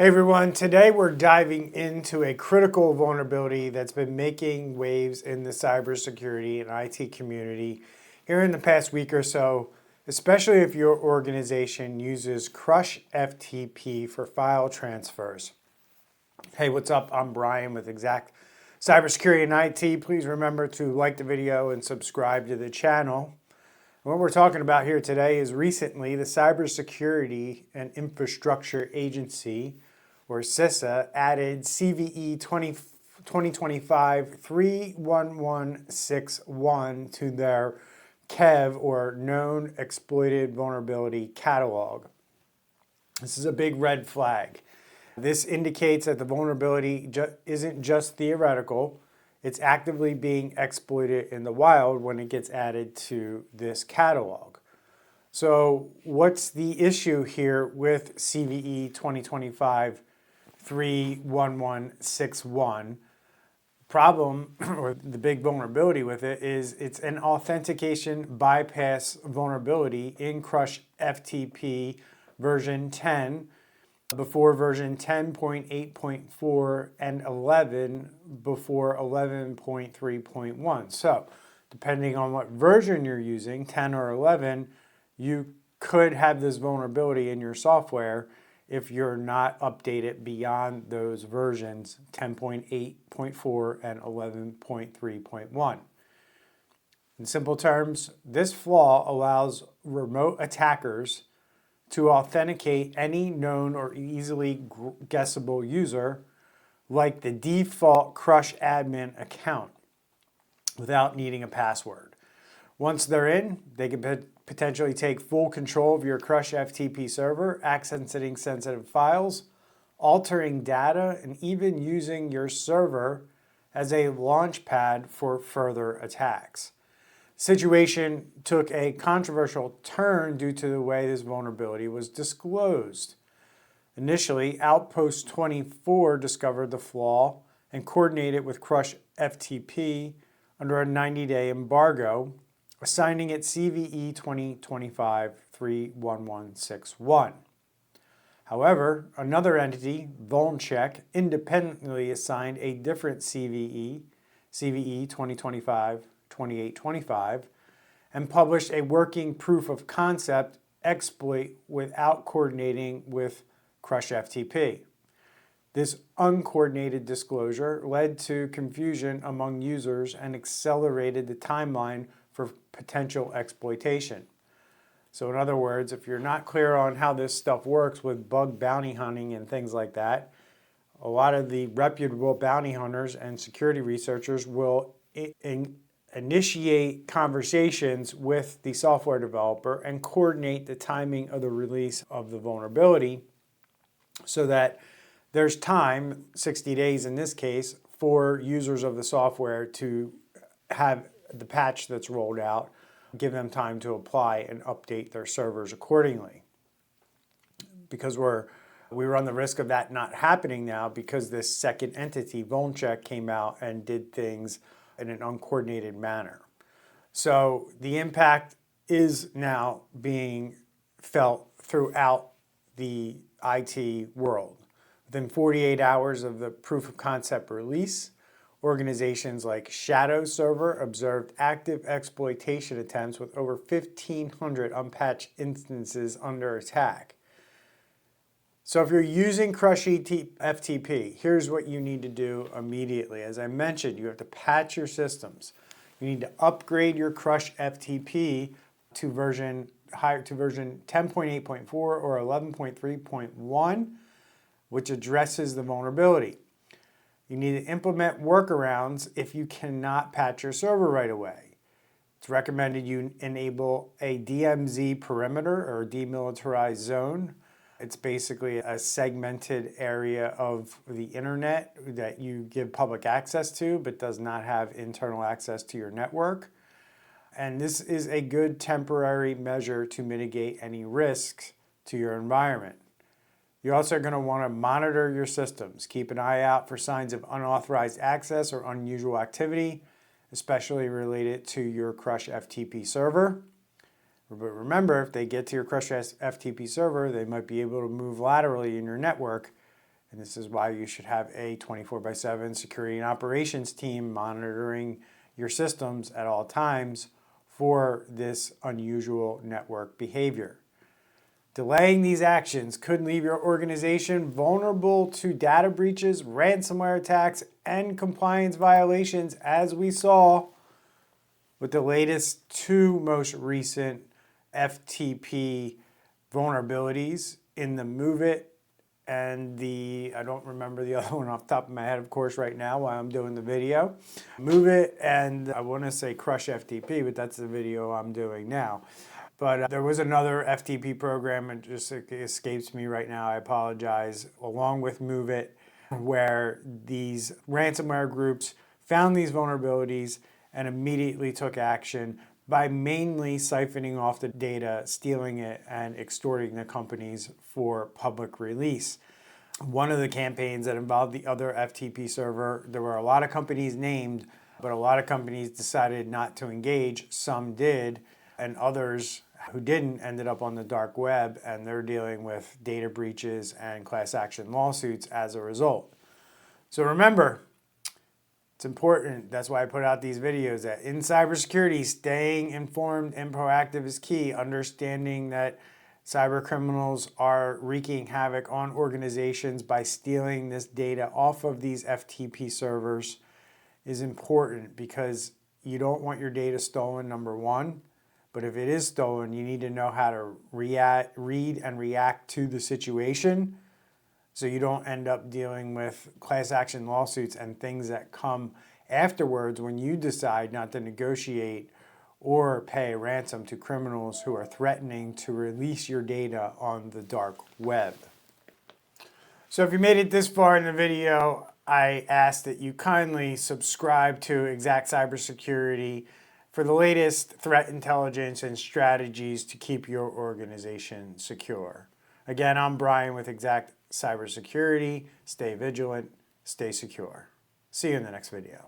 Hey everyone, today we're diving into a critical vulnerability that's been making waves in the cybersecurity and IT community here in the past week or so, especially if your organization uses CrushFTP for file transfers. Hey, what's up? I'm Bryan with Xact Cybersecurity and IT. Please remember to like the video and subscribe to the channel. What we're talking about here today is recently the Cybersecurity and Infrastructure Agency, or CISA, added CVE 2025 31161 to their KEV, or Known Exploited Vulnerability Catalog. This is a big red flag. This indicates that the vulnerability isn't just theoretical, it's actively being exploited in the wild when it gets added to this catalog. So what's the issue here with CVE 2025 31161? Problem, or the big vulnerability with it, is it's an authentication bypass vulnerability in CrushFTP version 10, before version 10.8.4 and 11 before 11.3.1. So depending on what version you're using, 10 or 11, you could have this vulnerability in your software if you're not updated beyond those versions, 10.8.4 and 11.3.1. In simple terms, this flaw allows remote attackers to authenticate any known or easily guessable user, like the default Crush admin account, without needing a password. Once they're in, they can potentially take full control of your CrushFTP server, accessing sensitive files, altering data, and even using your server as a launchpad for further attacks. Situation took a controversial turn due to the way this vulnerability was disclosed. Initially, Outpost 24 discovered the flaw and coordinated with CrushFTP under a 90-day embargo, assigning it CVE 2025 31161. However, another entity, VulnCheck, independently assigned a different CVE 2025 2825, and published a working proof of concept exploit without coordinating with CrushFTP. This uncoordinated disclosure led to confusion among users and accelerated the timeline for potential exploitation. So in other words, if you're not clear on how this stuff works with bug bounty hunting and things like that, a lot of the reputable bounty hunters and security researchers will initiate conversations with the software developer and coordinate the timing of the release of the vulnerability so that there's time, 60 days in this case, for users of the software to have the patch that's rolled out, give them time to apply and update their servers accordingly. Because we run the risk of that not happening now, because this second entity, VulnCheck, came out and did things in an uncoordinated manner. So the impact is now being felt throughout the IT world. Within 48 hours of the proof of concept release, organizations like Shadow Server observed active exploitation attempts with over 1,500 unpatched instances under attack. So if you're using CrushFTP, here's what you need to do immediately. As I mentioned, you have to patch your systems. You need to upgrade your CrushFTP to version 10.8.4 or 11.3.1, which addresses the vulnerability. You need to implement workarounds if you cannot patch your server right away. It's recommended you enable a DMZ perimeter, or demilitarized zone. It's basically a segmented area of the internet that you give public access to, but does not have internal access to your network. And this is a good temporary measure to mitigate any risks to your environment. You're also going to want to monitor your systems. Keep an eye out for signs of unauthorized access or unusual activity, especially related to your CrushFTP server. But remember, if they get to your CrushFTP server, they might be able to move laterally in your network And this is why you should have a 24/7 security and operations team monitoring your systems at all times for this unusual network behavior. Delaying these actions could leave your organization vulnerable to data breaches, ransomware attacks, and compliance violations, as we saw with the latest two most recent FTP vulnerabilities in the MoveIt and I don't remember the other one off the top of my head, of course, right now while I'm doing the video. MoveIt and I want to say CrushFTP, but that's the video I'm doing now. But there was another FTP program, it just escapes me right now, I apologize, along with MoveIt, where these ransomware groups found these vulnerabilities and immediately took action by mainly siphoning off the data, stealing it, and extorting the companies for public release. One of the campaigns that involved the other FTP server, there were a lot of companies named, but a lot of companies decided not to engage. Some did, and others who didn't ended up on the dark web, and they're dealing with data breaches and class action lawsuits as a result. So remember, it's important, that's why I put out these videos, that in cybersecurity, staying informed and proactive is key. Understanding that cyber criminals are wreaking havoc on organizations by stealing this data off of these FTP servers is important, because you don't want your data stolen, number one. But if it is stolen, you need to know how to read and react to the situation, so you don't end up dealing with class action lawsuits and things that come afterwards when you decide not to negotiate or pay ransom to criminals who are threatening to release your data on the dark web. So if you made it this far in the video, I ask that you kindly subscribe to Xact Cybersecurity for the latest threat intelligence and strategies to keep your organization secure. Again, I'm Bryan with Xact Cybersecurity. Stay vigilant, stay secure. See you in the next video.